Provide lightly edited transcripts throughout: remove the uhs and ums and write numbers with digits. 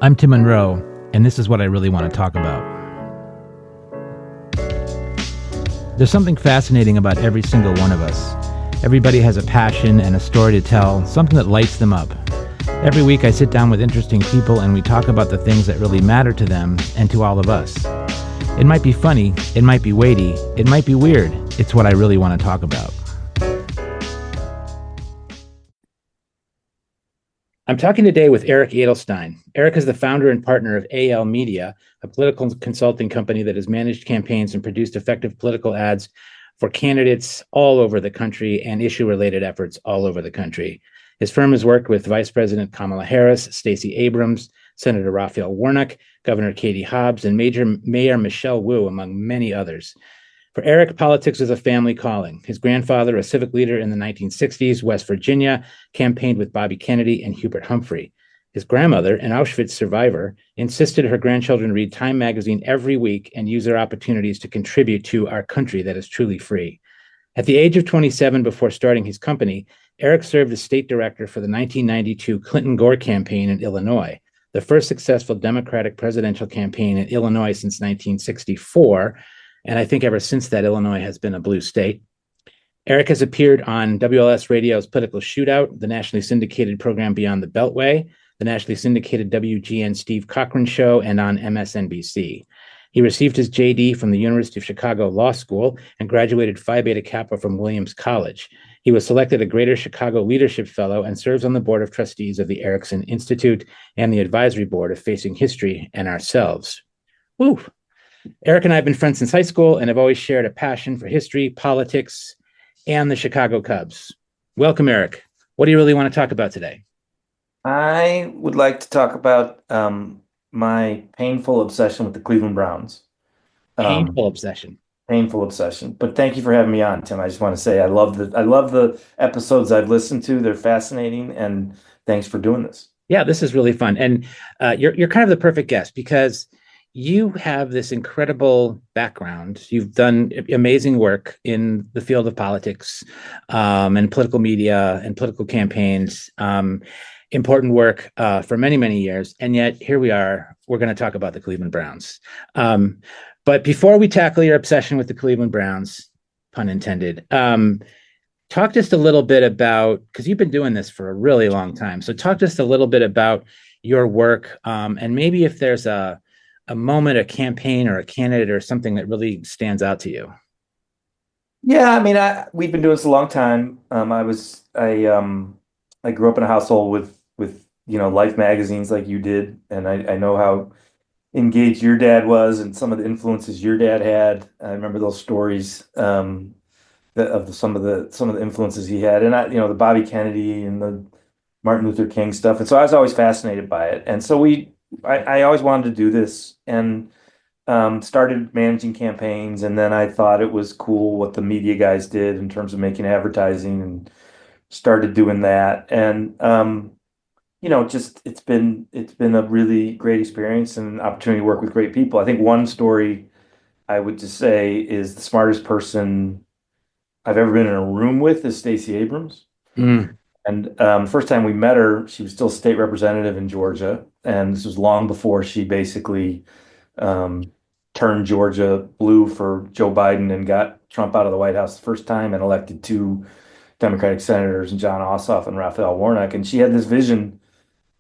I'm Tim Monroe, and this is what I really want to talk about. There's something fascinating about every single one of us. Everybody has a passion and a story to tell, something that lights them up. Every week I sit down with interesting people and we talk about the things that really matter to them and to all of us. It might be funny, it might be weighty, it might be weird. It's what I really want to talk about. I'm talking today with Eric Adelstein. Eric is the founder and partner of AL Media, a political consulting company that has managed campaigns and produced effective political ads for candidates all over the country and issue-related efforts all over the country. His firm has worked with Vice President Kamala Harris, Stacey Abrams, Senator Rafael Warnock, Governor Katie Hobbs, and Mayor Michelle Wu, among many others. For Eric, politics is a family calling. His grandfather, a civic leader in the 1960s, West Virginia, campaigned with Bobby Kennedy and Hubert Humphrey. His grandmother, an Auschwitz survivor, insisted her grandchildren read Time magazine every week and use their opportunities to contribute to our country that is truly free. At the age of 27, before starting his company, Eric served as state director for the 1992 Clinton-Gore campaign in Illinois, the first successful Democratic presidential campaign in Illinois since 1964, and I think ever since that, Illinois has been a blue state. Eric has appeared on WLS Radio's Political Shootout, the nationally syndicated program Beyond the Beltway, the nationally syndicated WGN Steve Cochran Show, and on MSNBC. He received his JD from the University of Chicago Law School and graduated Phi Beta Kappa from Williams College. He was selected a Greater Chicago Leadership Fellow and serves on the Board of Trustees of the Erickson Institute and the Advisory Board of Facing History and Ourselves. Woo! Eric and I have been friends since high school and have always shared a passion for history, politics, and the Chicago Cubs. Welcome, Eric. What do you really want to talk about today? I would like to talk about my painful obsession with the Cleveland Browns. Painful obsession. Painful obsession. But thank you for having me on, Tim. I just want to say I love the episodes I've listened to. They're fascinating, and thanks for doing this. Yeah, this is really fun. And you're kind of the perfect guest because you have this incredible background. You've done amazing work in the field of politics and political media and political campaigns, important work for many, many years. And yet here we are, we're going to talk about the Cleveland Browns. But before we tackle your obsession with the Cleveland Browns, pun intended, talk just a little bit about, because you've been doing this for a really long time. So talk just a little bit about your work and maybe if there's a moment, a campaign or a candidate or something that really stands out to you. Yeah, I mean, we've been doing this a long time. I grew up in a household with Life magazines like you did, and I know how engaged your dad was and some of the influences your dad had. I remember those stories of some of the influences he had, and the Bobby Kennedy and the Martin Luther King stuff. And so I was always fascinated by it. And so I always wanted to do this and started managing campaigns. And then I thought it was cool what the media guys did in terms of making advertising and started doing that. And, it's been a really great experience and an opportunity to work with great people. I think one story I would just say is the smartest person I've ever been in a room with is Stacey Abrams. Mm. And first time we met her, she was still state representative in Georgia. And this was long before she basically turned Georgia blue for Joe Biden and got Trump out of the White House the first time and elected two Democratic senators, John Ossoff and Rafael Warnock. And she had this vision,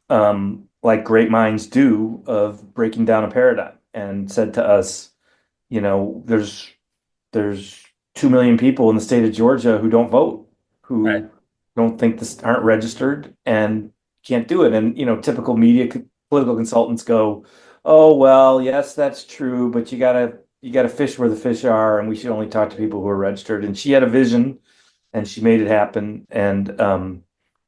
like great minds do, of breaking down a paradigm and said to us, there's 2 million people in the state of Georgia who don't vote, who Right. don't think this aren't registered and can't do it. And, typical media political consultants go, oh, well, yes, that's true, but you gotta fish where the fish are, and we should only talk to people who are registered. And she had a vision and she made it happen. And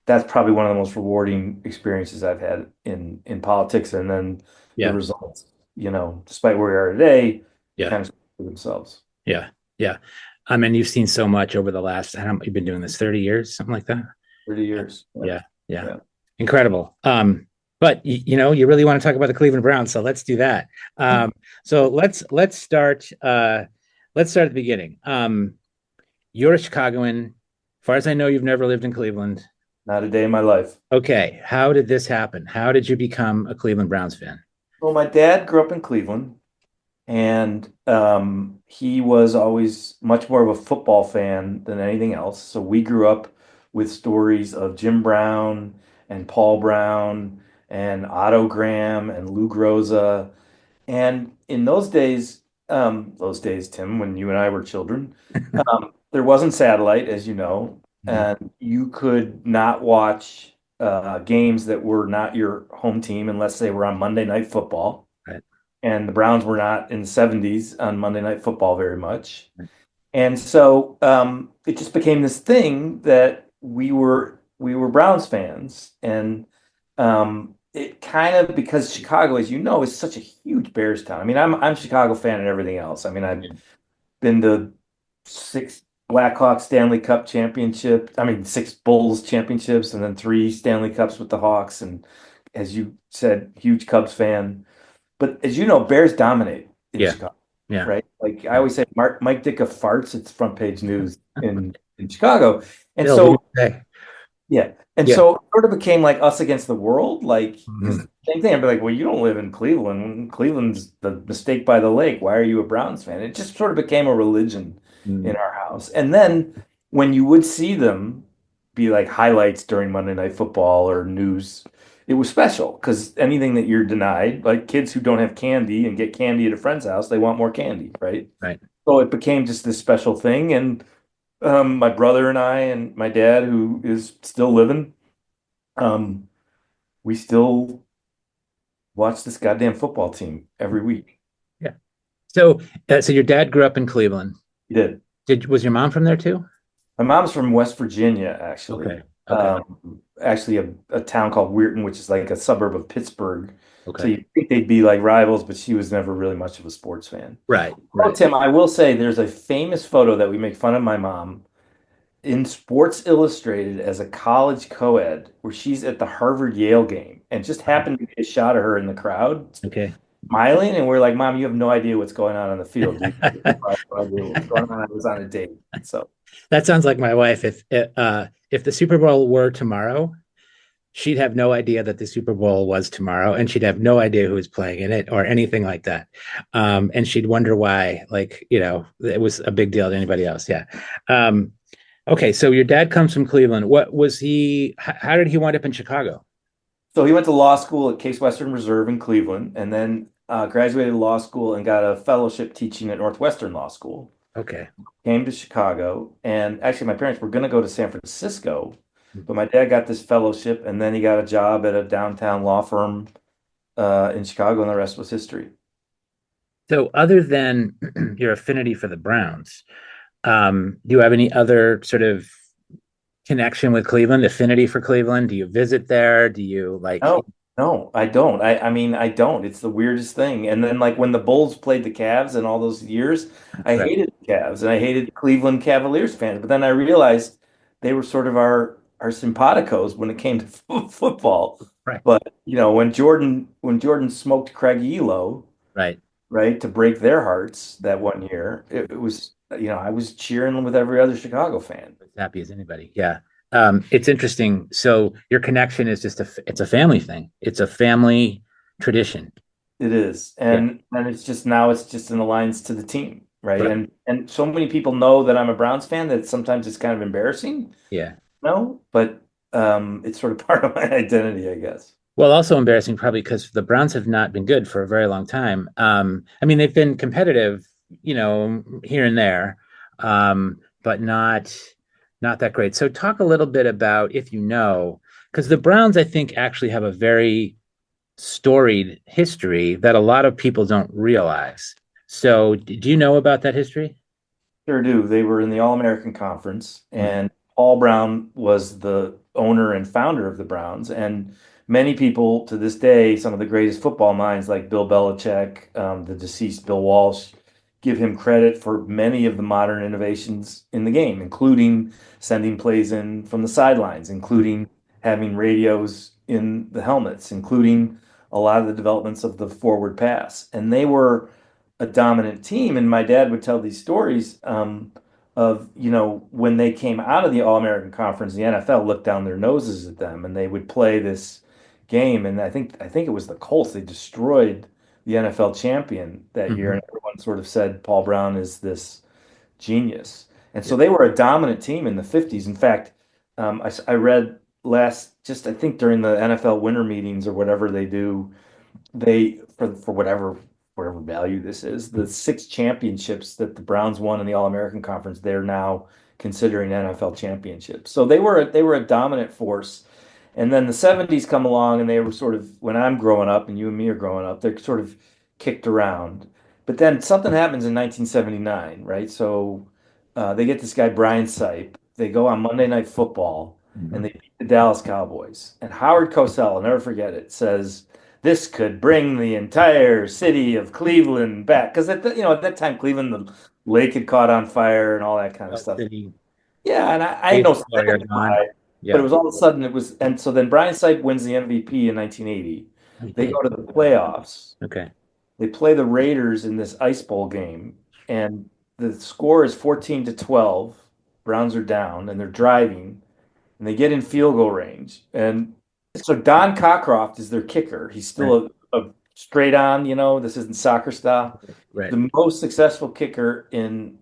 that's probably one of the most rewarding experiences I've had in politics. And then Yeah. the results, despite where we are today, Yeah. kind of speak for themselves. Yeah. Yeah. I mean, you've seen so much over the last, you've been doing this 30 years, something like that. 30 years. Yeah. Incredible. But you really want to talk about the Cleveland Browns, so let's do that. So let's start at the beginning. You're a Chicagoan. As far as I know, you've never lived in Cleveland. Not a day in my life. Okay, how did this happen? How did you become a Cleveland Browns fan? Well, my dad grew up in Cleveland, and he was always much more of a football fan than anything else. So we grew up with stories of Jim Brown and Paul Brown and Otto Graham and Lou Groza. And in those days, Tim, when you and I were children, there wasn't satellite, as you know, Mhm. and you could not watch games that were not your home team unless they were on Monday Night Football. Right. And the Browns were not in the 70s on Monday Night Football very much. And so it just became this thing that we were Browns fans. And it kind of, because Chicago, as you know, is such a huge Bears town. I mean, I'm a Chicago fan and everything else. I mean, I've been to six Blackhawks Stanley Cup championship. I mean, six Bulls championships, and then three Stanley Cups with the Hawks. And as you said, huge Cubs fan. But as you know, Bears dominate in Yeah, Chicago, yeah, right? Like I yeah. always say, Mike Ditka farts. It's front page news in Chicago. And Bill, what do so you say? yeah. And Yeah. so it sort of became like us against the world. Like, because Mhm. same thing, I'd be like, well, you don't live in Cleveland. Cleveland's the mistake by the lake. Why are you a Browns fan? It just sort of became a religion in Mhm. our house. And then when you would see them be like highlights during Monday Night Football or news, it was special because anything that you're denied, like kids who don't have candy and get candy at a friend's house, they want more candy, right? Right. So it became just this special thing. And my brother and I and my dad, who is still living, um, we still watch this goddamn football team every week. Yeah. So, so your dad grew up in Cleveland. He did. Was your mom from there too? My mom's from West Virginia, actually. Okay. Okay. Actually, a town called Weirton, which is like a suburb of Pittsburgh. So Okay. you think they'd be like rivals, but she was never really much of a sports fan. Right. Oh, Right. Tim, I will say there's a famous photo that we make fun of my mom in Sports Illustrated as a college co-ed where she's at the Harvard Yale game and just happened to be a shot of her in the crowd Okay. smiling, and we're like, Mom, you have no idea what's going on the field, dude. I have no idea what's going on. I was on a date. So That sounds like my wife. If the Super Bowl were tomorrow, she'd have no idea that the Super Bowl was tomorrow, and she'd have no idea who was playing in it or anything like that. And she'd wonder why, like, it was a big deal to anybody else. Yeah. Um, okay, so your dad comes from Cleveland. What was he? How did he wind up in Chicago? so he went to law school at Case Western Reserve in Cleveland, and then graduated law school and got a fellowship teaching at Northwestern Law School. Okay. Came to Chicago, and actually my parents were going to go to San Francisco, but my dad got this fellowship, and then he got a job at a downtown law firm in Chicago, and the rest was history. So, other than your affinity for the Browns, do you have any other sort of connection with Cleveland, affinity for Cleveland? Do you visit there? Do you like? No, no, I don't. I mean, I don't. It's the weirdest thing. And then, like, when the Bulls played the Cavs in all those years, I Right, hated the Cavs and I hated Cleveland Cavaliers fans. But then I realized they were sort of our simpaticos when it came to football. right, But when Jordan smoked Craig Elo, right. right, to break their hearts that one year, it was, I was cheering with every other Chicago fan. As happy as anybody. Yeah. It's interesting. So your connection is it's a family thing. It's a family tradition. It is. Yeah. And it's just an alliance to the team, right? Right. And so many people know that I'm a Browns fan that sometimes it's kind of embarrassing, Yeah. no, but it's sort of part of my identity, I guess. Well, also embarrassing probably because the Browns have not been good for a very long time. I mean, they've been competitive, here and there, but not that great. So talk a little bit about if you know, because the Browns, I think, actually have a very storied history that a lot of people don't realize. So do you know about that history? Sure do. They were in the All-American Conference, Mhm. and Paul Brown was the owner and founder of the Browns. And many people to this day, some of the greatest football minds like Bill Belichick, the deceased Bill Walsh, give him credit for many of the modern innovations in the game, including sending plays in from the sidelines, including having radios in the helmets, including a lot of the developments of the forward pass. And they were a dominant team. And my dad would tell these stories of, when they came out of the All-American Conference, the NFL looked down their noses at them and they would play this game. And I think it was the Colts. They destroyed the NFL champion that year, Mhm. and everyone sort of said Paul Brown is this genius. And Yeah. so they were a dominant team in the 50s. In fact, I read I think during the NFL winter meetings or whatever they do, they for whatever value this is, the six championships that the Browns won in the All-American Conference, they're now considering NFL championships. So they were a dominant force. And then the 70s come along and they were sort of, when I'm growing up and you and me are growing up, they're sort of kicked around. But then something happens in 1979, right? So they get this guy Brian Sipe. They go on Monday Night Football and Mhm. they beat the Dallas Cowboys. And Howard Cosell, I'll never forget it, says this could bring the entire city of Cleveland back. Because at that time, Cleveland, the lake had caught on fire and all that kind of Belt stuff. City, Yeah, and I had no baseball area sympathy gone. why, but it Yeah. was all of a sudden and so then Brian Sipe wins the MVP in 1980. Oh, he They did. go to the playoffs. Okay. They play the Raiders in this ice bowl game, and the score is 14-12. Browns are down and they're driving and they get in field goal range. And so Don Cockcroft is their kicker. He's Right. still a straight on, this isn't soccer style. Right. The most successful kicker in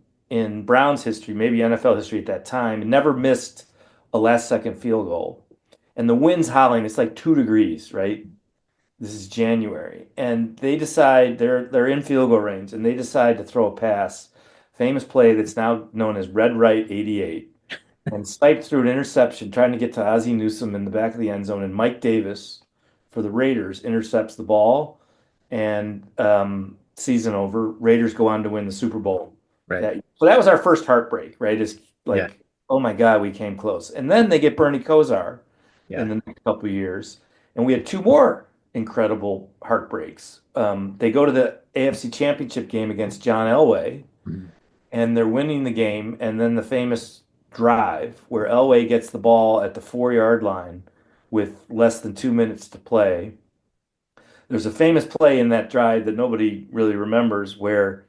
Browns history, maybe NFL history at that time, and never missed a last second field goal. And the wind's howling. It's like 2 degrees, right? This is January, and they decide they're in field goal range, and they decide to throw a pass. Famous play that's now known as Red Right 88, and sniped through an interception, trying to get to Ozzie Newsome in the back of the end zone, and Mike Davis for the Raiders intercepts the ball, and season over. Raiders go on to win the Super Bowl. Right. So that was our first heartbreak, right? Is Yeah. like, oh my God, we came close, and then they get Bernie Kosar in Yeah. the next couple of years, and we had two more incredible heartbreaks. They go to the AFC Championship game against John Elway, Mhm. and they're winning the game, and then the famous drive where Elway gets the ball at the 4-yard line with less than 2 minutes to play. There's a famous play in that drive that nobody really remembers where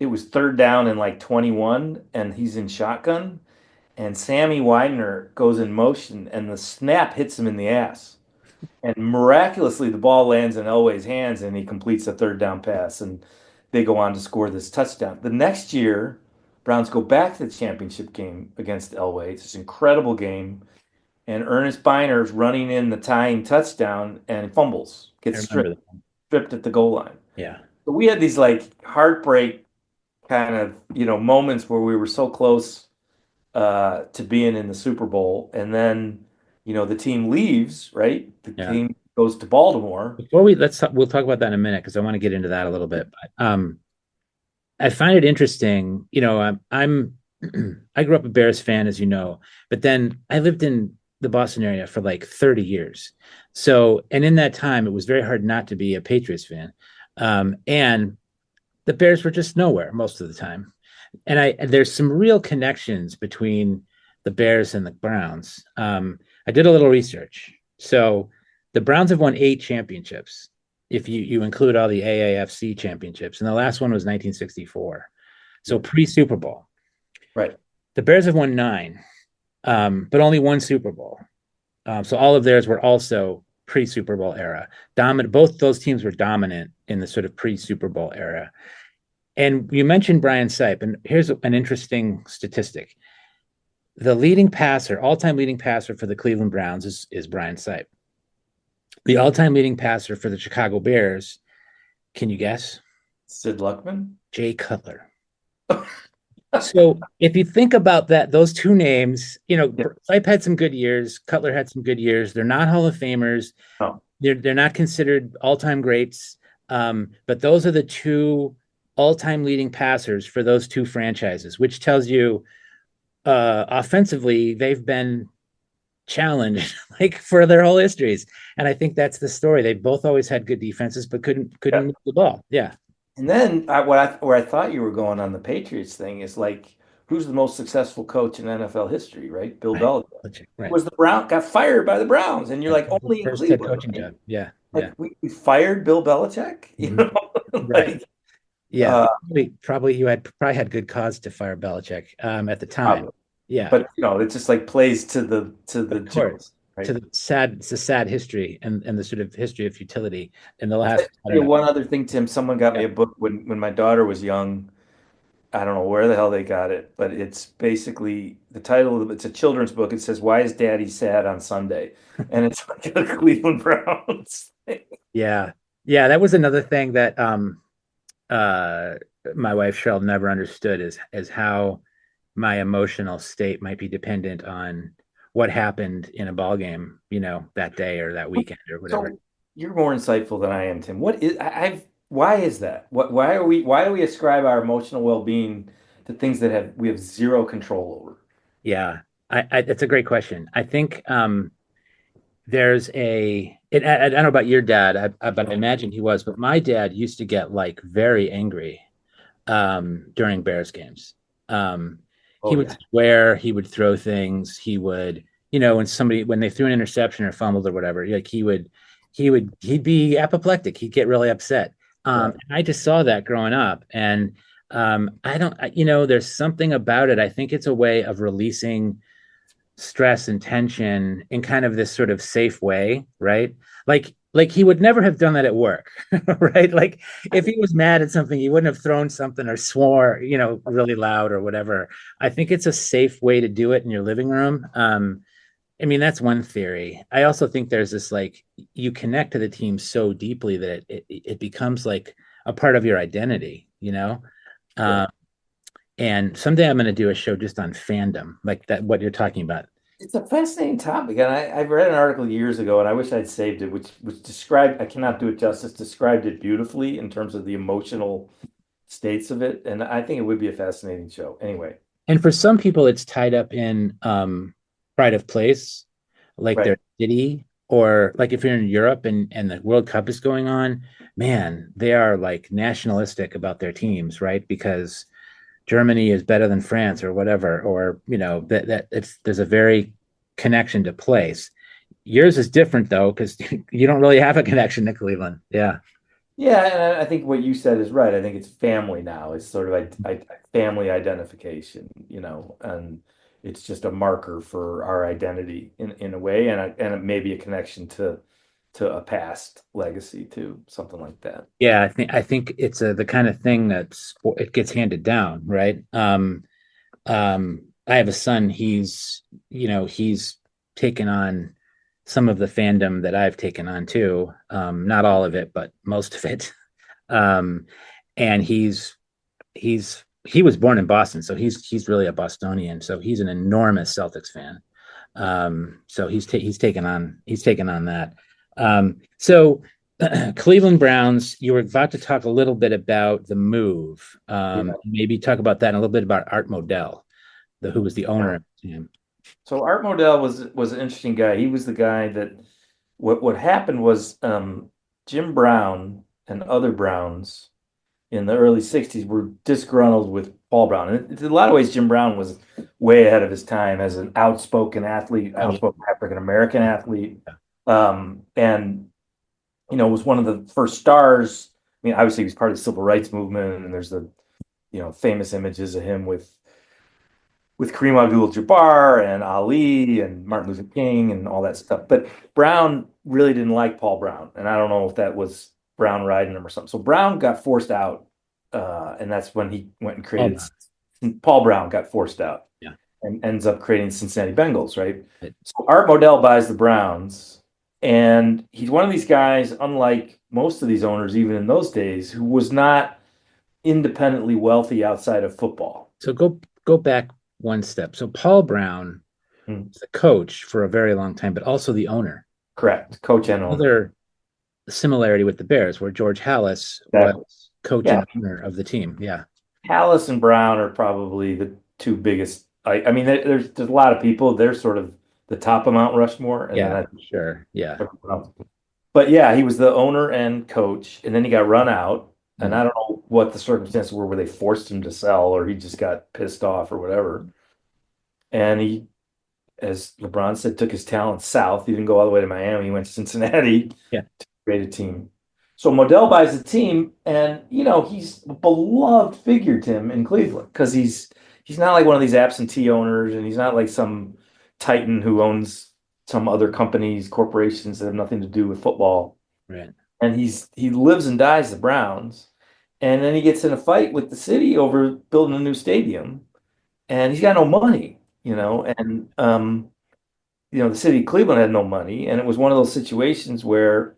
it was third down and like 21, and he's in shotgun, and Sammy Widener goes in motion, and the snap hits him in the ass. And miraculously, the ball lands in Elway's hands and he completes a third down pass. And they go on to score this touchdown. The next year, Browns go back to the championship game against Elway. It's this incredible game. And Ernest Biner's running in the tying touchdown and fumbles, I gets remember stripped, that. stripped at the goal line. Yeah. But we had these like heartbreak kind of, moments where we were so close to being in the Super Bowl. And then, the team leaves, right? The Yeah. team goes to Baltimore. Before we'll talk about that in a minute because I want to get into that a little bit. But I find it interesting. I'm I grew up a Bears fan, as you know, but then I lived in the Boston area for like 30 years. So, and in that time, it was very hard not to be a Patriots fan. And the Bears were just nowhere most of the time. And there's some real connections between the Bears and the Browns. I did a little research. So the Browns have won 8 championships if you include all the AAFC championships, and the last one was 1964. So pre-Super Bowl. Right. The Bears have won 9, but only one Super Bowl. So all of theirs were also pre-Super Bowl era. Dominant. Both those teams were dominant in the sort of pre-Super Bowl era. And you mentioned Brian Sipe, and here's an interesting statistic. The all-time leading passer for the Cleveland Browns is Brian Sipe. The all-time leading passer for the Chicago Bears, can you guess? Sid Luckman. Jay Cutler. So if you think about that, those two names, Yeah. Sipe had some good years, Cutler had some good years. They're not Hall of Famers. Oh, They're not considered all-time greats. But those are the two all-time leading passers for those two franchises, which tells you offensively they've been challenged like for their whole histories. And I think that's the story. They both always had good defenses, but couldn't yeah. move the ball. Yeah. And then where I thought you were going on the Patriots thing is like, who's the most successful coach in NFL history, right? Bill Right. Belichick. Right. Was got fired by the Browns, and you're like, only in First head Cleveland, coaching right? job. Yeah. Yeah. Like we fired Bill Belichick, Mhm. Right. like Yeah, probably you had probably had good cause to fire Belichick at the time. Probably. Yeah, But it just like plays to the of joke, course. To right? the sad, it's a sad history and the sort of history of futility in the I'll last, I tell don't you know. one other thing, Tim. Someone got me Yeah. a book when my daughter was young. I don't know where the hell they got it, but it's basically the title of it's a children's book. It says, "Why is Daddy sad on Sunday?" And it's like a Cleveland Browns thing. Yeah. Yeah, that was another thing that uh my wife Cheryl never understood is how my emotional state might be dependent on what happened in a ball game, that day or that weekend or whatever. So you're more insightful than I am, Tim. I've why is that? Why do we ascribe our emotional well-being to things that we have zero control over? Yeah. It's a great question. I think there's I don't know about your dad, but I imagine he was, but my dad used to get like very angry during Bears games. Um, he Oh would yeah. swear, he would throw things, he would, when they threw an interception or fumbled or whatever, like he'd be apoplectic. He'd get really upset. Yeah. And I just saw that growing up, and I don't, there's something about it. I think it's a way of releasing stress and tension in kind of this sort of safe way, right? Like he would never have done that at work, right? Like if he was mad at something, he wouldn't have thrown something or swore, really loud or whatever. I think it's a safe way to do it in your living room. I mean, that's one theory. I also think there's this like you connect to the team so deeply that it becomes like a part of your identity. Yeah. Um, and someday I'm going to do a show just on fandom, like that, what you're talking about. It's a fascinating topic, and I've read an article years ago, and I wish I'd saved it, which described, I cannot do it justice, described it beautifully in terms of the emotional states of it, and I think it would be a fascinating show. Anyway, And for some people, it's tied up in pride of place, like right. their city, or like if you're in Europe and the World Cup is going on, man, they are like nationalistic about their teams, right? Because Germany is better than France or whatever, or that it's there's a very connection to place. Yours is different though, because you don't really have a connection to Cleveland. Yeah. Yeah, and I think what you said is right. I think it's family now. It's sort of like family identification, and it's just a marker for our identity in a way, and it may be a connection to a past legacy too, something like that. Yeah, I think it's the kind of thing it gets handed down, right? I have a son. He's taken on some of the fandom that I've taken on too. Not all of it, but most of it. Um, and he was born in Boston, so he's really a Bostonian. So he's an enormous Celtics fan. So he's taken on that. So Cleveland Browns, you were about to talk a little bit about the move. Yeah. Maybe talk about that and a little bit about Art Modell, who was the owner of the team. So Art Modell was an interesting guy. He was the guy that what happened was Jim Brown and other Browns in the early 60s were disgruntled with Paul Brown. And in a lot of ways, Jim Brown was way ahead of his time as an outspoken athlete, Oh, yeah. outspoken African American athlete. And was one of the first stars. I mean, obviously he was part of the civil rights movement, and there's the famous images of him with Kareem Abdul-Jabbar and Ali and Martin Luther King and all that stuff. But Brown really didn't like Paul Brown, and I don't know if that was Brown riding him or something. So Brown got forced out, and that's when he went and Paul created. Brown. Paul Brown got forced out Yeah. and ends up creating Cincinnati Bengals, right? But- So Art Modell buys the Browns, and he's one of these guys, unlike most of these owners, even in those days, who was not independently wealthy outside of football. So go back one step. So Paul Brown Hmm. was the coach for a very long time, but also the owner. Correct. Coach and owner. Another similarity with the Bears, where George Halas Exactly. was coach Yeah. and owner of the team. Yeah. Hallis and Brown are probably the two biggest. I mean, there's a lot of people. They're sort of the top of Mount Rushmore, and then Yeah, sure. Yeah. everyone else. But yeah, he was the owner and coach, and then he got run out. And Mm. I don't know what the circumstances were where they forced him to sell, or he just got pissed off or whatever. And he, as LeBron said, took his talent south. He didn't go all the way to Miami. He went to Cincinnati Yeah. to create a team. So Modell buys the team, and he's a beloved figure, Tim, in Cleveland, because he's not like one of these absentee owners, and he's not like some titan who owns some other companies, corporations that have nothing to do with football. Right. And he lives and dies the Browns, and then he gets in a fight with the city over building a new stadium, and he's got no money, and the city of Cleveland had no money, and it was one of those situations where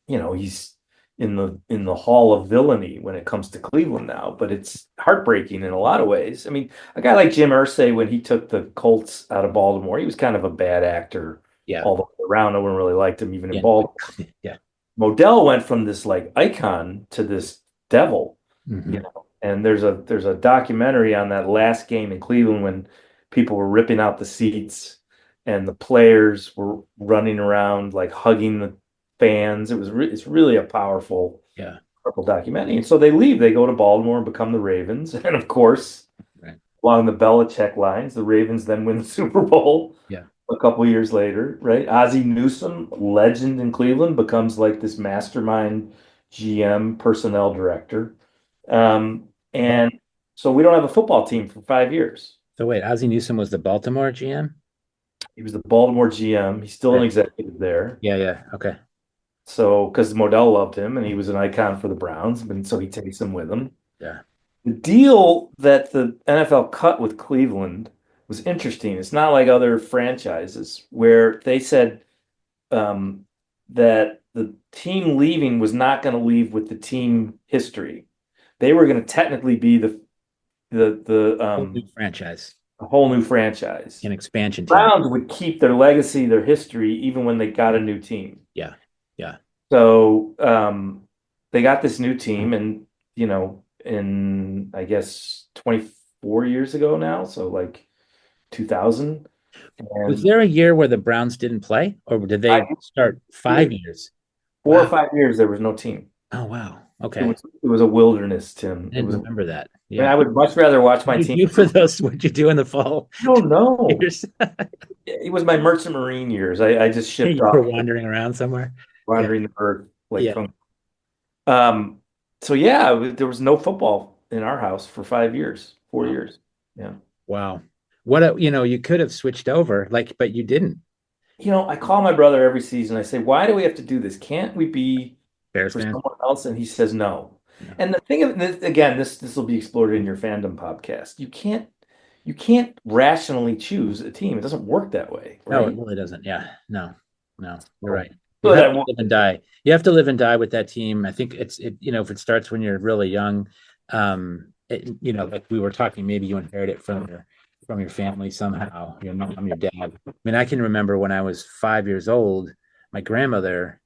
he's in the hall of villainy when it comes to Cleveland now, but it's heartbreaking in a lot of ways. I mean, a guy like Jim Irsay, when he took the Colts out of Baltimore, he was kind of a bad actor Yeah. all the way around. No one really liked him, even in Yeah. Baltimore. Yeah. Modell went from this like icon to this devil, Mhm. And there's a documentary on that last game in Cleveland when people were ripping out the seats and the players were running around like hugging the fans. It's really a Yeah. powerful documentary. And so they leave. They go to Baltimore and become the Ravens. And of course, Right. along the Belichick lines, the Ravens then win the Super Bowl Yeah. a couple years later, right? Ozzie Newsome, legend in Cleveland, becomes like this mastermind GM personnel director. And so we don't have a football team for 5 years. So wait, Ozzie Newsome was the Baltimore GM? He was the Baltimore GM. He's still an Right. executive there. Yeah, yeah. Okay. So, because Modell loved him and he was an icon for the Browns, and so he takes him with him. Yeah. The deal that the NFL cut with Cleveland was interesting. It's not like other franchises where they said that the team leaving was not going to leave with the team history. They were going to technically be Whole new franchise, a whole new franchise. an expansion team. Browns would keep their legacy, their history, even when they got a new team. Yeah. Yeah. So they got this new team, and in I guess 24 years ago now, so like 2000, Was and there a year where the Browns didn't play, or did they 5 years, start 5 years? 4 or Wow. 5 years there was no team. Oh, wow. It Okay. was it was a wilderness, Tim. I It didn't was. I remember that. mean, Yeah. I would much rather watch What my did team. you do for those? What did you do in the fall I don't know. years? It was my merchant marine years. I just shipped You were off, wandering around somewhere. Yeah. wandering the earth like Yeah. Kung. Um, so yeah, there was no football in our house for 5 years, four Wow. years. Yeah. Wow. You could have switched over, like, but you didn't. I call my brother every season. I say, why do we have to do this? Can't we be Bears for fan. someone else? And he says no. No. And the thing of this, again, this will be explored in your fandom podcast. You can't rationally choose a team. It doesn't work that way, No, it right? really doesn't. Yeah. No. No. You're right. You So have that to live and die. You have to live and die with that team. I think if it starts when you're really young, like we were talking, maybe you inherit it from your family somehow, your mom, your dad. I mean, I can remember when I was 5 years old, my grandmother,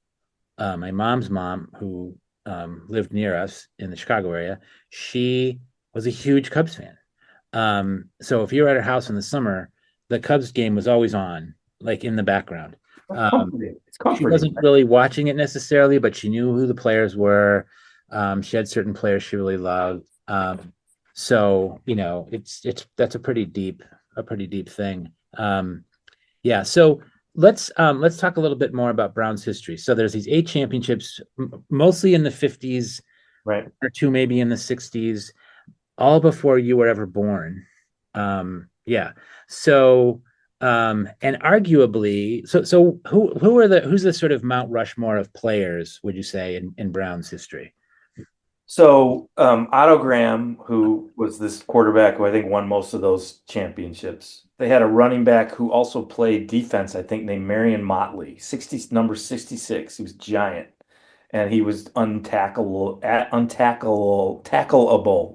my mom's mom, who lived near us in the Chicago area, she was a huge Cubs fan. So if you were at her house in the summer, the Cubs game was always on, like in the background. that's Um, comforting. It's she comforting. wasn't really watching it necessarily, but she knew who the players were. She had certain players she really loved. So it's that's a pretty deep thing. Yeah. So let's talk a little bit more about Brown's history. So there's these 8 championships, mostly in the 50s, Right. or two maybe in the 60s, all before you were ever born. Yeah. So and arguably, so who's the sort of Mount Rushmore of players, would you say, in Brown's history? So Otto Graham, who was this quarterback who I think won most of those championships, they had a running back who also played defense, I think, named Marion Motley, number 66. He was giant, and he was tackleable,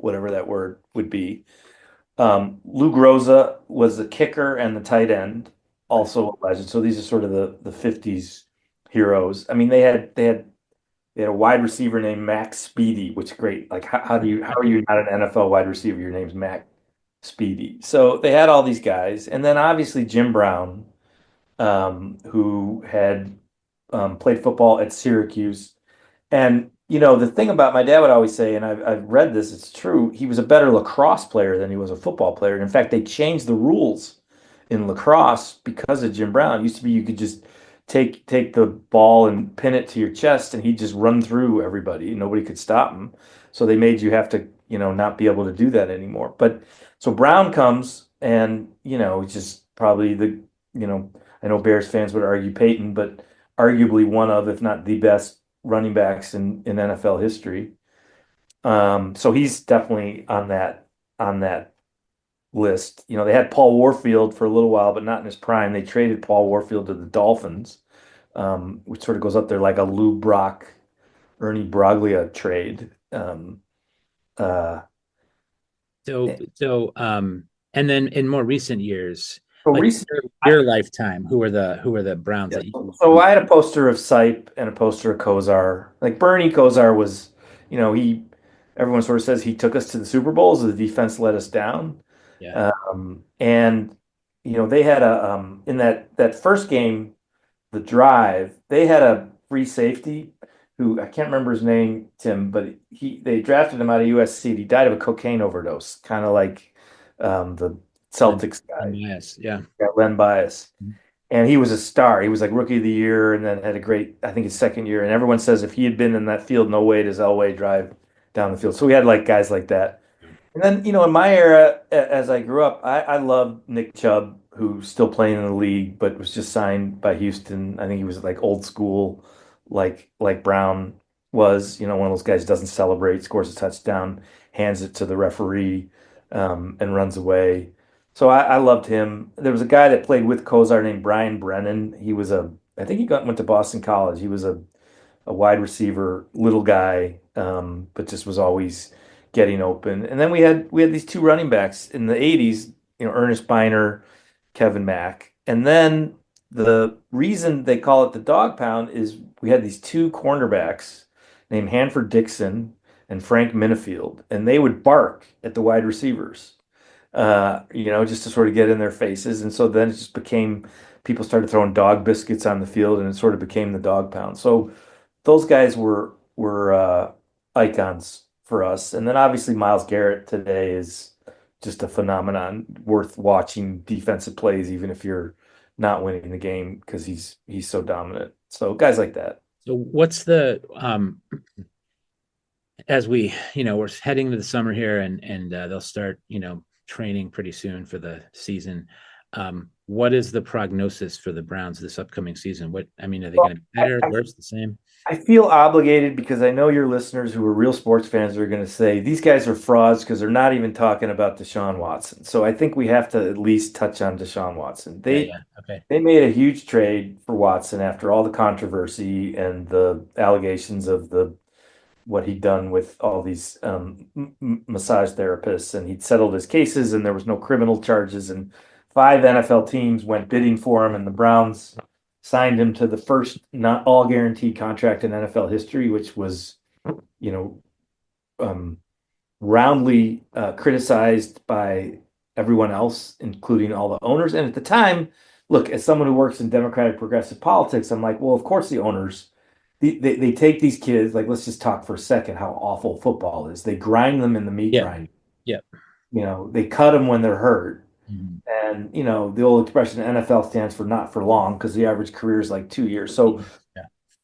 whatever that word would be. Lou Groza was the kicker and the tight end, also a legend. So these are sort of the 50s heroes. I mean, they had a wide receiver named Max Speedy, which is great. Like how are you not an NFL wide receiver? Your name's Max Speedy. So they had all these guys, and then obviously Jim Brown, who had played football at Syracuse. And the thing about my dad would always say, and I've read this, it's true, he was a better lacrosse player than he was a football player. And in fact, they changed the rules in lacrosse because of Jim Brown. It used to be you could just take the ball and pin it to your chest, and he'd just run through everybody. Nobody could stop him. So they made you have to, not be able to do that anymore. But so Brown comes, and he's just probably you know, I know Bears fans would argue Peyton, but arguably one of, if not the best running backs in NFL history. So he's definitely on that list. They had Paul Warfield for a little while, but not in his prime. They traded Paul Warfield to the Dolphins, which sort of goes up there like a Lou Brock, Ernie Broglia trade. Uh, So, and then in more recent years, so like recently, your lifetime, who are the Browns yeah, that you? so I had a poster of Sipe and a poster of Kozar. Like Bernie Kosar was, everyone sort of says he took us to the Super Bowls. The defense let us down. Yeah, And they had in that first game, the drive, they had a free safety who I can't remember his name, Tim, but they drafted him out of USC. He died of a cocaine overdose, kind of like the Celtics and guy, yes, yeah. Len Bias. And he was a star. He was like rookie of the year and then had a great, I think his second year. And everyone says if he had been in that field, no way does Elway drive down the field. So we had like guys like that. And then, in my era, as I grew up, I loved Nick Chubb, who's still playing in the league, but was just signed by Houston. I think he was like old school, like Brown was, one of those guys who doesn't celebrate, scores a touchdown, hands it to the referee, and runs away. So I loved him. There was a guy that played with Kozar named Brian Brennan. I think went to Boston College. He was a wide receiver, little guy, but just was always getting open. And then we had these two running backs in the 80s, Ernest Biner, Kevin Mack. And then the reason they call it the dog pound is we had these two cornerbacks named Hanford Dixon and Frank Minifield, and they would bark at the wide receivers, just to sort of get in their faces. And so then it just became people started throwing dog biscuits on the field, and it sort of became the dog pound. So those guys were icons for us. And then obviously Miles Garrett today is just a phenomenon worth watching defensive plays, even if you're not winning the game because he's so dominant. So guys like that. So what's the as we're heading to the summer here, and they'll start training pretty soon for the season. What is the prognosis for the Browns this upcoming season? Are they going to be better, worse, the same? I feel obligated because I know your listeners who are real sports fans are going to say these guys are frauds because they're not even talking about Deshaun Watson. So I think we have to at least touch on Deshaun Watson. Yeah, They yeah, okay. they made a huge trade for Watson after all the controversy and the allegations of what he'd done with all these massage therapists, and he'd settled his cases, and there was no criminal charges, and five NFL teams went bidding for him, and the Browns signed him to the first not all guaranteed contract in NFL history, which was, you know, um, roundly criticized by everyone else, including all the owners. And at the time, look, as someone who works in Democratic progressive politics, I'm like, well, of course the owners, they take these kids, like, let's just talk for a second how awful football is. They grind them in the meat Yeah, grinder. yeah. They cut them when they're hurt. Mhm. And, the old expression NFL stands for not for long because the average career is like 2 years. So, Yeah.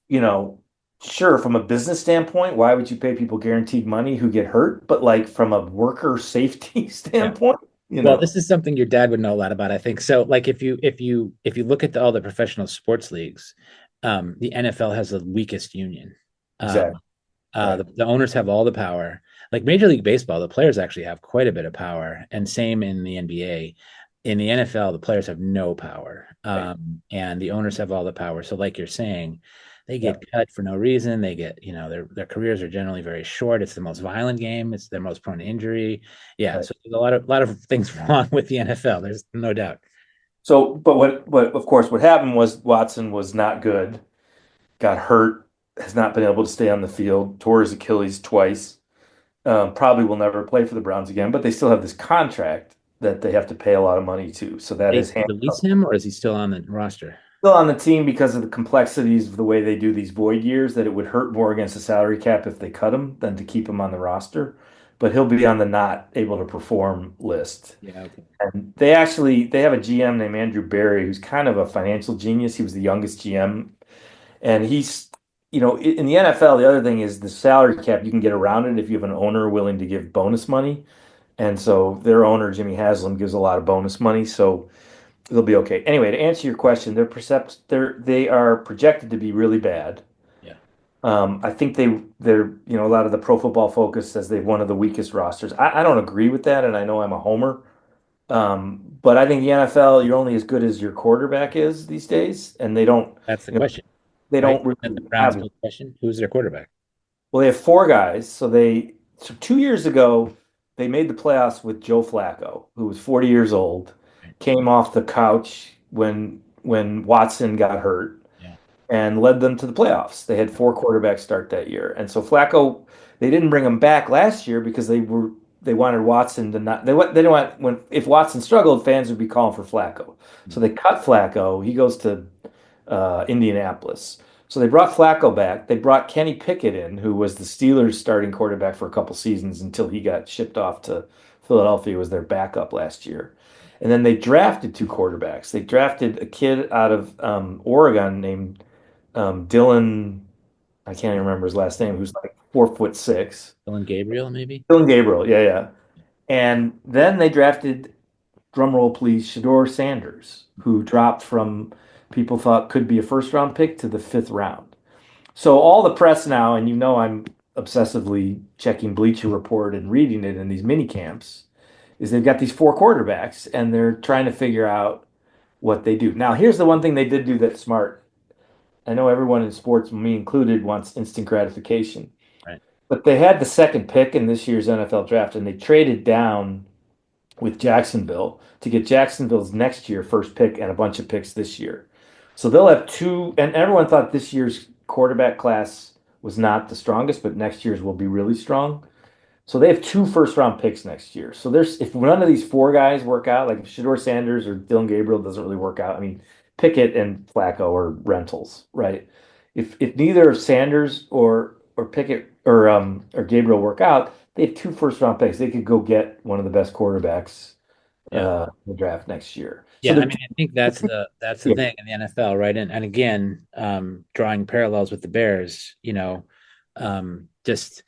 you know, sure, from a business standpoint, why would you pay people guaranteed money who get hurt? But like from a worker safety Yeah. standpoint, Well, this is something your dad would know a lot about, I think. So, like, if you look at all the professional sports leagues, the NFL has the weakest union. exactly. Right. The owners have all the power. Like Major League Baseball, the players actually have quite a bit of power, and same in the NBA. In the NFL, the players have no power, Right. and the owners have all the power. So, like you're saying, they Yeah. get cut for no reason. They get, their careers are generally very short. It's the most violent game. It's their most prone to injury. Yeah, Right. so there's a lot of things wrong with the NFL. There's no doubt. So, but what of course what happened was Watson was not good, got hurt, has not been able to stay on the field, tore his Achilles twice. Probably will never play for the Browns again, but they still have this contract that they have to pay a lot of money to. So that They is release handcuffed. him, or is he still on the roster? Still on the team because of the complexities of the way they do these void years, that it would hurt more against the salary cap if they cut him than to keep him on the roster. but he'll be on the not able to perform list. Yeah. Okay. And they have a GM named Andrew Barry who's kind of a financial genius. He was the youngest GM, and he's in the NFL, the other thing is the salary cap. You can get around it if you have an owner willing to give bonus money. And so their owner, Jimmy Haslam, gives a lot of bonus money, so they'll be okay. Anyway, to answer your question, they are projected to be really bad. Yeah. I think they're a lot of the Pro Football Focus says they've one of the weakest rosters. I don't agree with that, and I know I'm a homer. But I think the NFL, you're only as good as your quarterback is these days, and That's the you know, question, they right? don't And the really Browns have. posed the question: who's their quarterback? Well, they have four guys. So 2 years ago, they made the playoffs with Joe Flacco, who was 40 years old, Right. came off the couch when Watson got hurt Yeah. and led them to the playoffs. They had four quarterbacks start that year. And so Flacco, they didn't bring him back last year because they wanted Watson to not they didn't want when if Watson struggled, fans would be calling for Flacco. So they cut Flacco. He goes to Indianapolis. So they brought Flacco back. They brought Kenny Pickett in, who was the Steelers' starting quarterback for a couple seasons until he got shipped off to Philadelphia, was their backup last year. And then they drafted two quarterbacks. They drafted a kid out of Oregon named Dylan. I can't even remember his last name. Who's like 4'6". Dylan Gabriel, maybe. Dylan Gabriel, yeah, yeah. And then they drafted, drumroll please, Shador Sanders, who dropped from people thought could be a first round pick to the fifth round. So all the press now, and I'm obsessively checking Bleacher Report and reading it in these mini camps, is they've got these four quarterbacks and they're trying to figure out what they do. Now, here's the one thing they did do that's smart. I know everyone in sports, me included, wants instant gratification, Right. but they had the second pick in this year's NFL draft and they traded down with Jacksonville to get Jacksonville's next year first pick and a bunch of picks this year. So they'll have two, and everyone thought this year's quarterback class was not the strongest, but next year's will be really strong. So they have two first round picks next year. So there's if none of these four guys work out, like if Shador Sanders or Dylan Gabriel doesn't really work out, I mean, Pickett and Flacco are rentals, right? If neither of Sanders or Pickett or Gabriel work out, they have two first round picks. They could go get one of the best quarterbacks Yeah. in the draft next year. So Yeah, I they're mean, I think that's the yeah, thing in the NFL, right? And again, drawing parallels with the Bears, just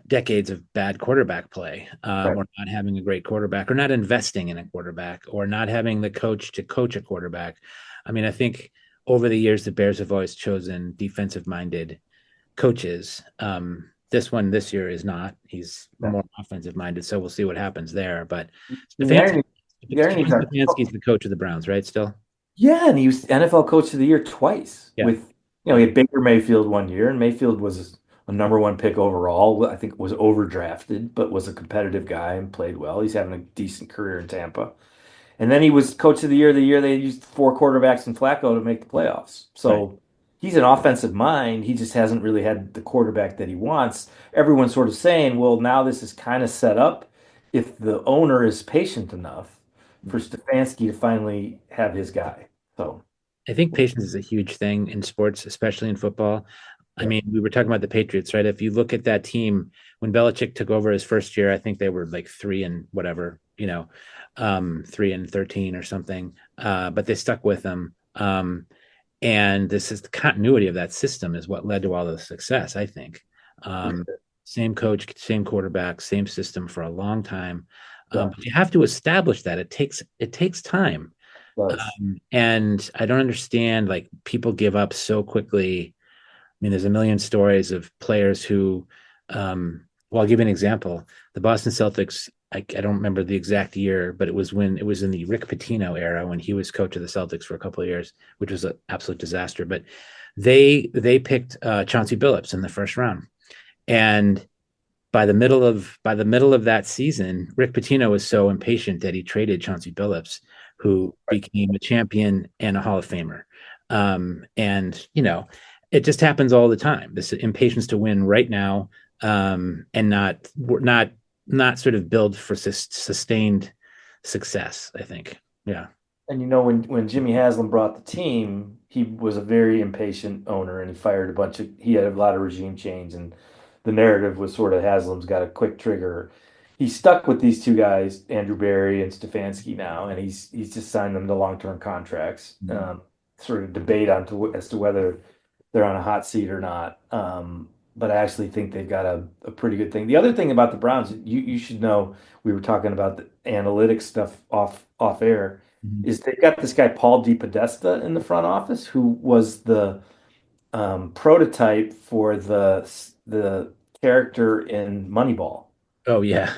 decades of bad quarterback play, right. or not having a great quarterback, or not investing in a quarterback, or not having the coach to coach a quarterback. I mean, I think over the years the Bears have always chosen defensive-minded coaches. This year is not. He's Yeah. more offensive-minded, so we'll see what happens there. But And the Stefanski, irony, the irony is, Stefanski's the coach of the Browns, right? Still, yeah, and he was NFL Coach of the Year twice yeah, with, he had Baker Mayfield one year, and Mayfield was a number one pick overall. I think was overdrafted, but was a competitive guy and played well. He's having a decent career in Tampa. And then he was Coach of the year they used four quarterbacks in Flacco to make the playoffs. right. So he's an offensive mind. He just hasn't really had the quarterback that he wants. Everyone's sort of saying, well, now this is kind of set up if the owner is patient enough for Stefanski to finally have his guy. So, I think patience is a huge thing in sports, especially in football. I yeah, mean, we were talking about the Patriots, right? If you look at that team when Belichick took over his first year, I think they were like 3 and whatever, 3-13 or something. But they stuck with them. And this is the continuity of that system is what led to all the success, I think. for Um, sure. Same coach, same quarterback, same system for a long time. Yeah, But you have to establish that. It takes time. it does. And I don't understand like people give up so quickly. I mean, there's a million stories of players who, well, I'll give you an example. The Boston Celtics, I don't remember the exact year, but it was when it was in the Rick Pitino era when he was coach of the Celtics for a couple of years, which was an absolute disaster. But they picked Chauncey Billups in the first round, and by the middle of that season, Rick Pitino was so impatient that he traded Chauncey Billups, who Right. became a champion and a Hall of Famer. And it just happens all the time. This impatience to win right now, and not sort of build for sustained success. I think. Yeah. And when Jimmy Haslam brought the team, he was a very impatient owner, and he fired he had a lot of regime change, and the narrative was sort of Haslam's got a quick trigger. He's stuck with these two guys, Andrew Barry and Stefanski now, and he's just signed them to long-term contracts. Sort of debate as to whether they're on a hot seat or not. But I actually think they've got a pretty good thing. The other thing about the Browns, you should know, we were talking about the analytics stuff off air, Mhm. is they've got this guy Paul DePodesta in the front office who was the prototype for the character in Moneyball, Oh yeah.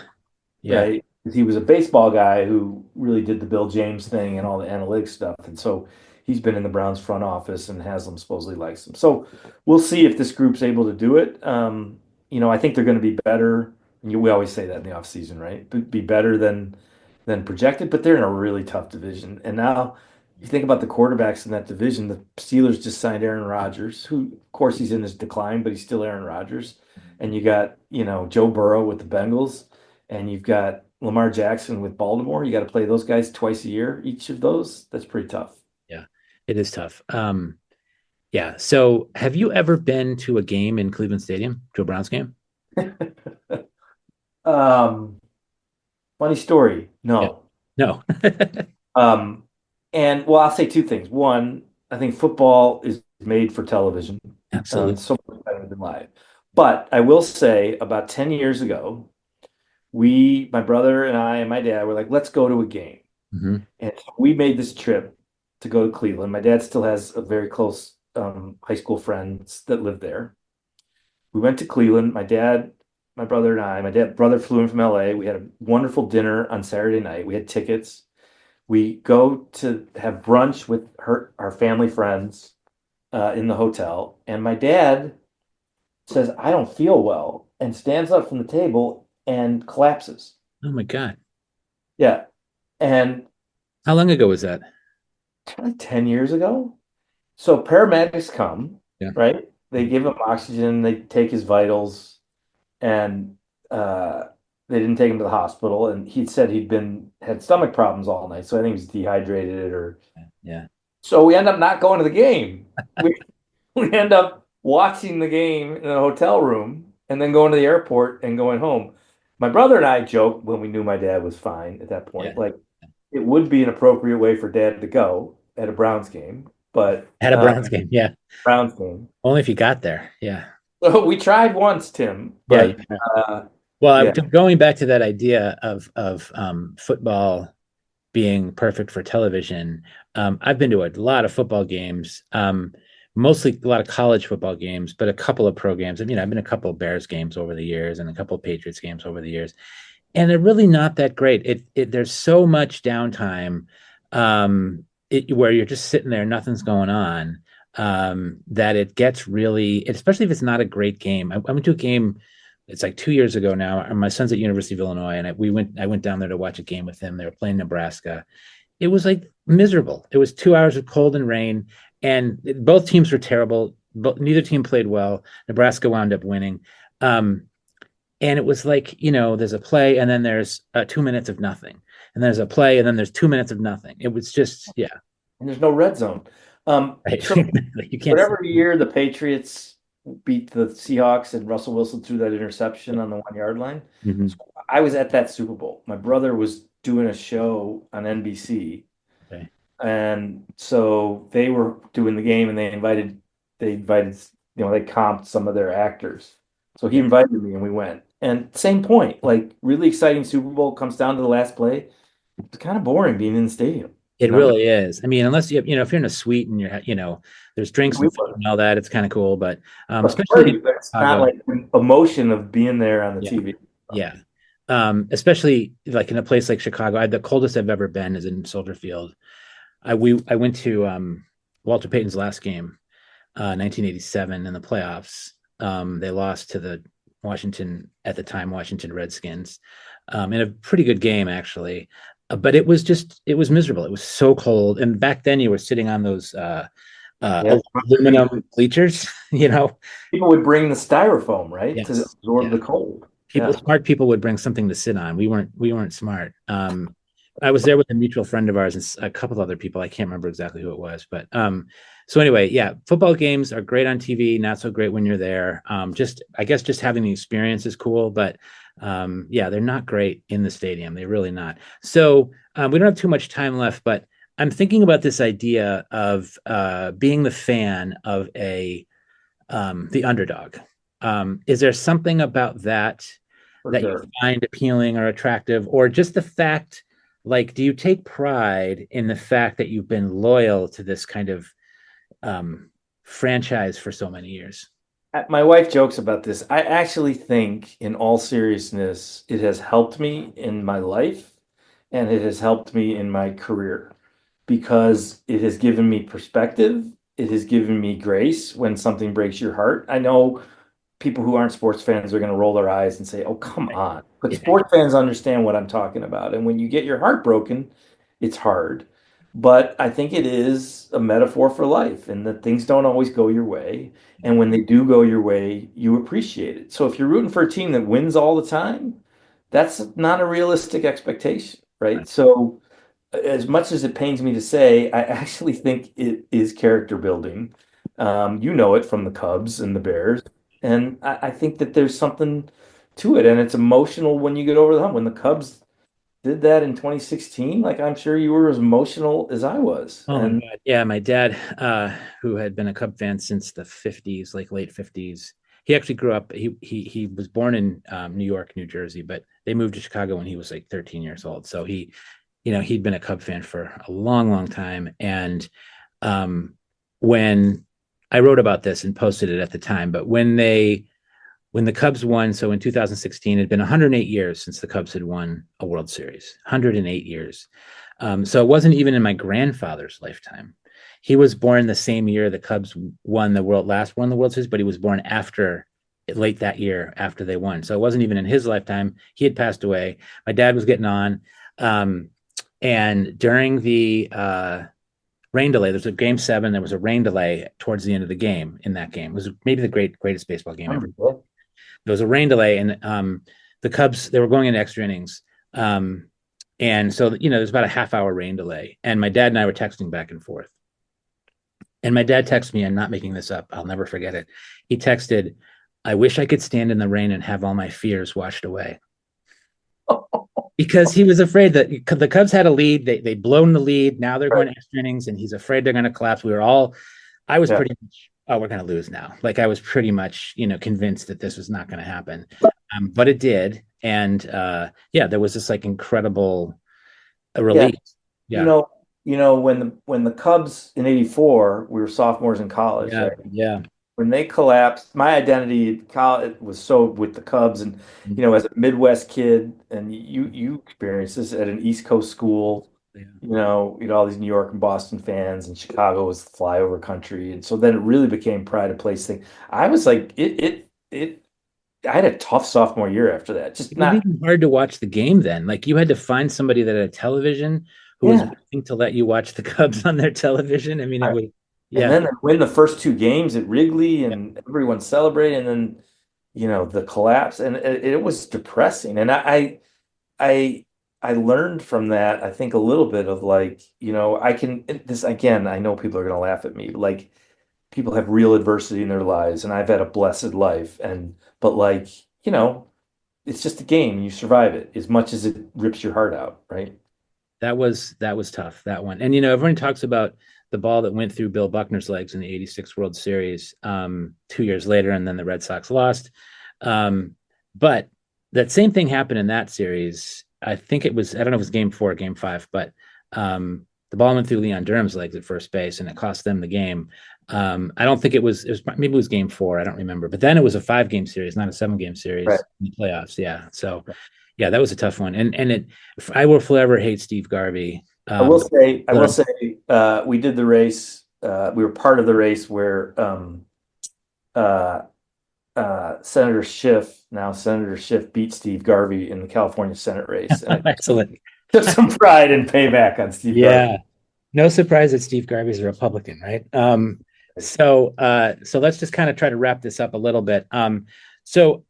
Yeah. right? 'Cause he was a baseball guy who really did the Bill James thing and all the analytics stuff. And so he's been in the Browns front office and Haslam supposedly likes him. So we'll see if this group's able to do it. I think they're going to be better. We always say that in the offseason, right? Be better than projected, but they're in a really tough division. And now you think about the quarterbacks in that division, the Steelers just signed Aaron Rodgers, who, of course, he's in his decline, but he's still Aaron Rodgers. And you got, Joe Burrow with the Bengals, and you've got Lamar Jackson with Baltimore. You got to play those guys twice a year, each of those. That's pretty tough. Yeah. It is tough. Yeah. So have you ever been to a game in Cleveland Stadium, to a Browns game? Um, Funny story. Yeah. No. No. Um, and well, I'll say two things. One, I think football is made for television. Absolutely. It's so much better than live. But I will say about 10 years ago, my brother and I and my dad were like, let's go to a game. Hmm. And so we made this trip to go to Cleveland. My dad still has a very close high school friends that live there. We went to Cleveland. My brother and I, brother flew in from LA. We had a wonderful dinner on Saturday night. We had tickets. We go to have brunch with our family friends in the hotel. And my dad says, I don't feel well, and stands up from the table and collapses. Oh my God. Yeah. And How long ago was that? like 10 years ago. So paramedics come, Yeah. right? They give him oxygen, they take his vitals, and they didn't take him to the hospital. And he said had stomach problems all night. So I think he was dehydrated or Yeah. so we end up not going to the game. We we end up watching the game in a hotel room and then going to the airport and going home. My brother and I joked when we knew my dad was fine at that Yeah. point, like it would be an appropriate way for dad to go at a Browns game, but At a Browns game. Yeah. Browns game. Only if you got there. Yeah. So we tried once, Tim, Yeah. but Well, yeah, going back to that idea of football being perfect for television, I've been to a lot of football games, mostly a lot of college football games, but a couple of pro games. I mean, I've been to a couple of Bears games over the years and a couple of Patriots games over the years, and they're really not that great. There's so much downtime, where you're just sitting there, nothing's going on, that it gets really, especially if it's not a great game. I went to a game. It's like 2 years ago now. My son's at University of Illinois, and I went down there to watch a game with him. They were playing Nebraska. It was like miserable. It was 2 hours of cold and rain, and both teams were terrible. But neither team played well. Nebraska wound up winning. And it was like, there's a play, and then there's 2 minutes of nothing. And there's a play, and then there's 2 minutes of nothing. It was just, yeah. and there's no red zone. Right. So You can't. whatever year the Patriots beat the Seahawks and Russell Wilson threw that interception on the 1 yard line. Mhm. So I was at that Super Bowl. My brother was doing a show on NBC. Okay. And so they were doing the game and they comped some of their actors. So he invited me and we went. And same point, like really exciting Super Bowl comes down to the last play. It's kind of boring being in the stadium. It really is. I mean, unless if you're in a suite and there's drinks We and food and all that, it's kind of cool. But But especially in it's not Chicago, like the emotion of being there on the yeah, TV. yeah. Especially like in a place like Chicago, the coldest I've ever been is in Soldier Field. I went to Walter Payton's last game, 1987 in the playoffs. They lost to the Washington Redskins, in a pretty good game actually. But it was miserable. It was so cold. And back then you were sitting on those aluminum bleachers, People would bring the styrofoam, right, to Yes. absorb Yeah. the cold. Smart people would bring something to sit on. We weren't smart. I was there with a mutual friend of ours and a couple of other people. I can't remember exactly who it was, but So anyway, yeah, football games are great on TV, not so great when you're there. Just I guess just having the experience is cool, but yeah, they're not great in the stadium. They're really not. So we don't have too much time left, but I'm thinking about this idea of being the fan of a the underdog. Is there something about that For that you sure. find appealing or attractive, or just the fact, like, do you take pride in the fact that you've been loyal to this kind of franchise for so many years? My wife jokes about this. I actually think, in all seriousness, it has helped me in my life and it has helped me in my career because it has given me perspective. It has given me grace when something breaks your heart. I know people who aren't sports fans are going to roll their eyes and say, "Oh, come on." But Yeah. sports fans understand what I'm talking about. And when you get your heart broken, it's hard. But I think it is a metaphor for life and that things don't always go your way. And when they do go your way, you appreciate it. So if you're rooting for a team that wins all the time, that's not a realistic expectation, right? So as much as it pains me to say, I actually think it is character building. You know it from the Cubs and the Bears. And I think that there's something to it. And it's emotional when you get over the hump. When the Cubs did that in 2016, like I'm sure you were as emotional as I was. Oh my And God. Yeah, my dad, who had been a Cub fan since the 50s, like late 50s. He actually grew up, he was born in New York, New Jersey, but they moved to Chicago when he was like 13 years old. So he, he'd been a Cub fan for a long, long time. And when I wrote about this and posted it at the time, but when the Cubs won, so in 2016, it had been 108 years since the Cubs had won a World Series. 108 years. So it wasn't even in my grandfather's lifetime. He was born the same year the Cubs won the World Series, but he was born after late that year after they won. So it wasn't even in his lifetime. He had passed away. My dad was getting on. And during the rain delay, there's a game seven. There was a rain delay towards the end of the game in that game. It was maybe the greatest baseball game ever. There was a rain delay, and the Cubs, they were going into extra innings. And so, there's about a half hour rain delay. And my dad and I were texting back and forth. And my dad texted me, I'm not making this up. I'll never forget it. He texted, "I wish I could stand in the rain and have all my fears washed away." Because he was afraid that the Cubs had a lead. They'd blown the lead. Now they're going to extra innings, and he's afraid they're going to collapse. I was yeah, pretty much, oh, we're going to lose now. Like I was pretty much, convinced that this was not going to happen. But it did. And yeah, there was this like incredible yeah. relief. You Yeah. know, when the Cubs in '84, we were sophomores in college, Yeah. right? Yeah. When they collapsed, my identity at college was so with the Cubs, and Mhm. as a Midwest kid, and you experienced this at an East Coast school. Yeah. You had all these New York and Boston fans, and Chicago was the flyover country, and so then it really became pride of place thing. I was like, it. I had a tough sophomore year after that. Just It was not, even hard to watch the game then. Like you had to find somebody that had a television who was yeah. willing to let you watch the Cubs on their television. I mean, it was, And yeah. then they win the first two games at Wrigley, Yeah. and everyone celebrating, and then the collapse, and it was depressing. And I I learned from that, I think a little bit of like, I can this again, I know people are gonna laugh at me, like people have real adversity in their lives, and I've had a blessed life, but like, you know, it's just a game, you survive it as much as it rips your heart out, right? That was tough, that one. And everyone talks about the ball that went through Bill Buckner's legs in the 86 World Series 2 years later, and then the Red Sox lost. But that same thing happened in that series. I think it was, I don't know if it was game four or game five, but the ball went through Leon Durham's legs at first base and it cost them the game. I don't think it was maybe it was game four. I don't remember. But then it was a 5 game series, not a 7 game Right. series in the playoffs. Yeah. So yeah, that was a tough one. And I will forever hate Steve Garvey. I will say, we did the race. We were part of the race where uh, Senator Schiff, now Senator Schiff, beat Steve Garvey in the California Senate race, and I Excellent. took some pride in payback on Steve Garvey. Yeah. No surprise that Steve Garvey's a Republican, right? So let's just kind of try to wrap this up a little bit. So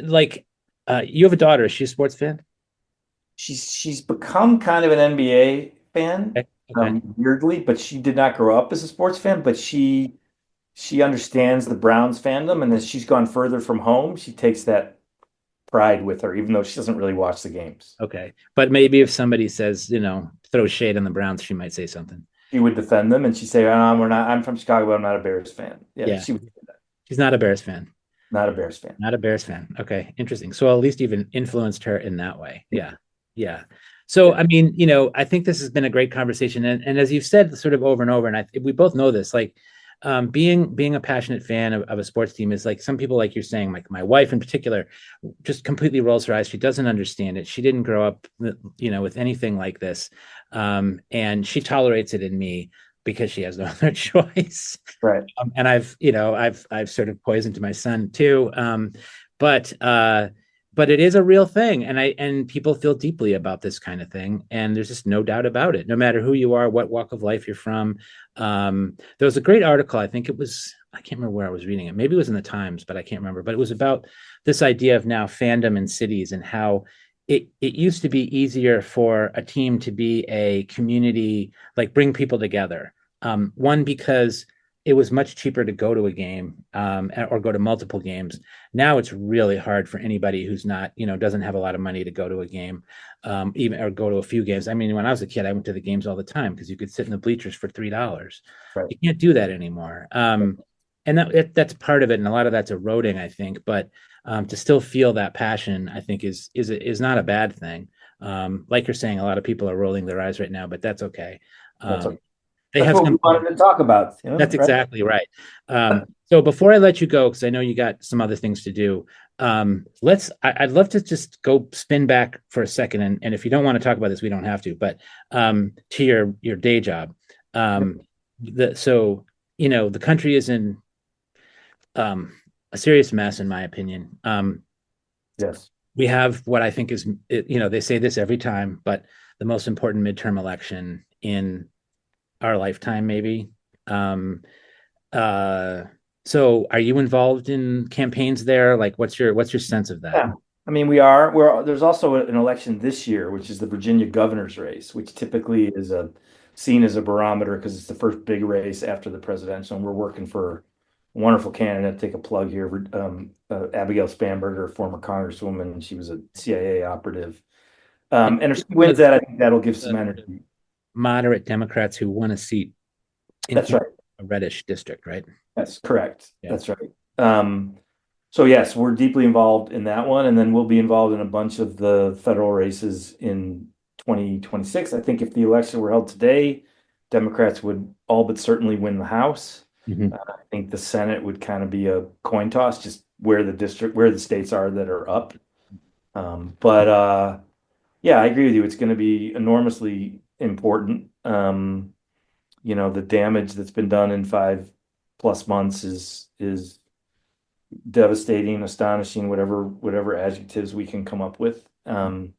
like you have a daughter. Is she a sports fan? She's become kind of an NBA fan. Okay. weirdly, but she did not grow up as a sports fan, but she understands the Browns fandom, and as she's gone further from home, she takes that pride with her, even though she doesn't really watch the games. Okay. But maybe if somebody says, throw shade on the Browns, she might say something. She would defend them, and she'd say, "We're not. I'm from Chicago, but I'm not a Bears fan." Yeah, Yeah. she was She's not a Bears fan. not a Bears fan. Not a Bears fan. Okay. Interesting. So at least even influenced her in that way. Yeah. Yeah. So, Yeah. I mean, I think this has been a great conversation. And as you've said sort of over and over, and we both know this, like being a passionate fan of a sports team is like some people, like you're saying, like my wife in particular, just completely rolls her eyes. She doesn't understand it. She didn't grow up, with anything like this. And she tolerates it in me because she has no other choice. Right. And I've sort of poisoned to my son too. But but it is a real thing, and people feel deeply about this kind of thing, and there's just no doubt about it. No matter who you are, what walk of life you're from. There was a great article. I can't remember where I was reading it. Maybe it was in the Times, but I can't remember. But it was about this idea of now fandom in cities and how it used to be easier for a team to be a community, like bring people together. One, because it was much cheaper to go to a game or go to multiple games. Now it's really hard for anybody who's not, doesn't have a lot of money to go to a game, even or go to a few games. I mean, when I was a kid, I went to the games all the time because you could sit in the bleachers for $3. Right. You can't do that anymore. And that's part of it, and a lot of that's eroding, I think. But to still feel that passion, I think is not a bad thing. Like you're saying, a lot of people are rolling their eyes right now, but that's okay. That's Um, okay. they That's have what we some. wanted to talk about, That's right? exactly right. So before I let you go, because I know you got some other things to do, I'd love to just go spin back for a second, and if you don't want to talk about this, we don't have to. But to your day job, so the country is in a serious mess, in my opinion. Yes. We have what I think is, they say this every time, but the most important midterm election in our lifetime, maybe. Um, uh, so are you involved in campaigns there? Like, what's your sense of that? Yeah. I mean, there's also an election this year, which is the Virginia governor's race, which typically is seen as a barometer because it's the first big race after the presidential. And we're working for a wonderful candidate. Take a plug here, Abigail Spanberger, former congresswoman. She was a CIA operative. And if she One wins of that, I think that'll give some the energy. moderate Democrats who won a seat That's in right. a reddish district, right? That's correct. Yeah. That's right. So yes, we're deeply involved in that one, and then we'll be involved in a bunch of the federal races in 2026. I think if the election were held today, Democrats would all but certainly win the House. Mhm. I think the Senate would kind of be a coin toss, just where the states are that are up. But yeah, I agree with you. It's going to be enormously important. The damage that's been done in 5+ months is devastating, astonishing, whatever adjectives we can come up with. And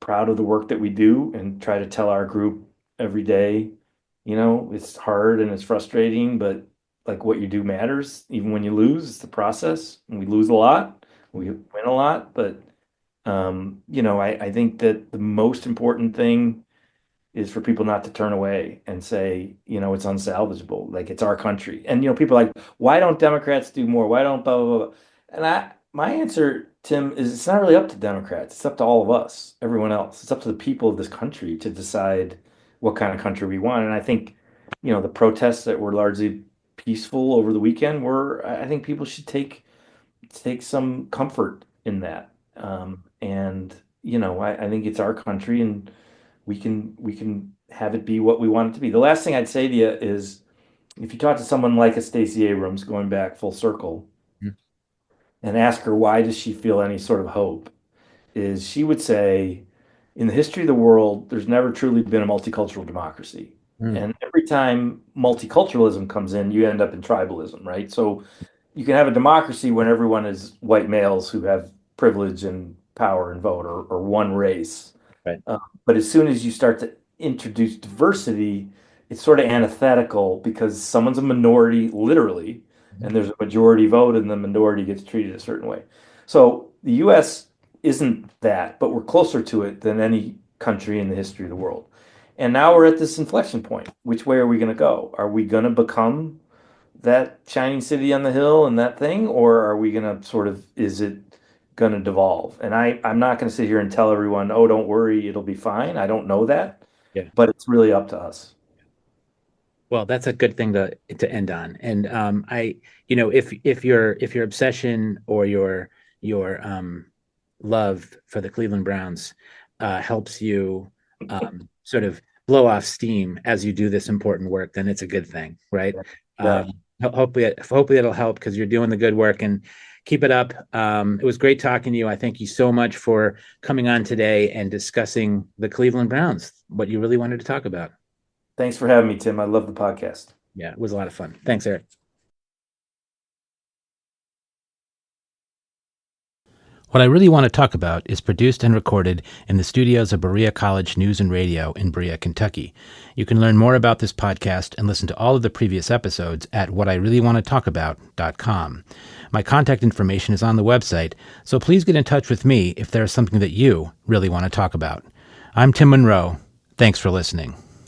proud of the work that we do and try to tell our group every day, it's hard and it's frustrating, but like what you do matters, even when you lose. It's the process, and we lose a lot, we win a lot, but I think that the most important thing is for people not to turn away and say, it's unsalvageable. Like, it's our country. And, people are like, why don't Democrats do more? Why don't blah, blah, blah? And my answer, Tim, is it's not really up to Democrats. It's up to all of us, everyone else. It's up to the people of this country to decide what kind of country we want. And I think, the protests that were largely peaceful over the weekend I think people should take some comfort in that. And, I think it's our country, and we can have it be what we want it to be. The last thing I'd say to you is, if you talk to someone like a Stacey Abrams, going back full circle, and ask her why does she feel any sort of hope, is she would say, in the history of the world, there's never truly been a multicultural democracy. Mm. And every time multiculturalism comes in, you end up in tribalism, right? So you can have a democracy when everyone is white males who have privilege and power and vote, or one race. Right. But as soon as you start to introduce diversity, it's sort of antithetical because someone's a minority, literally, and there's a majority vote, and the minority gets treated a certain way. So the US isn't that, but we're closer to it than any country in the history of the world. And now we're at this inflection point. Which way are we going to go? Are we going to become that shining city on the hill and that thing, or are we going to sort of, is it going to devolve? And I'm not going to sit here and tell everyone, oh, don't worry, it'll be fine. I don't know that, Yeah. but it's really up to us. Well, that's a good thing to end on. And if your obsession or your love for the Cleveland Browns helps you sort of blow off steam as you do this important work, then it's a good thing, right? Yeah. Hopefully it'll help because you're doing the good work, and keep it up. It was great talking to you. I thank you so much for coming on today and discussing the Cleveland Browns, what you really wanted to talk about. Thanks for having me, Tim. I love the podcast. Yeah, it was a lot of fun. Thanks, Eric. What I Really Want to Talk About is produced and recorded in the studios of Berea College News and Radio in Berea, Kentucky. You can learn more about this podcast and listen to all of the previous episodes at whatireallywantotalkabout.com. My contact information is on the website, so please get in touch with me if there is something that you really want to talk about. I'm Tim Monroe. Thanks for listening.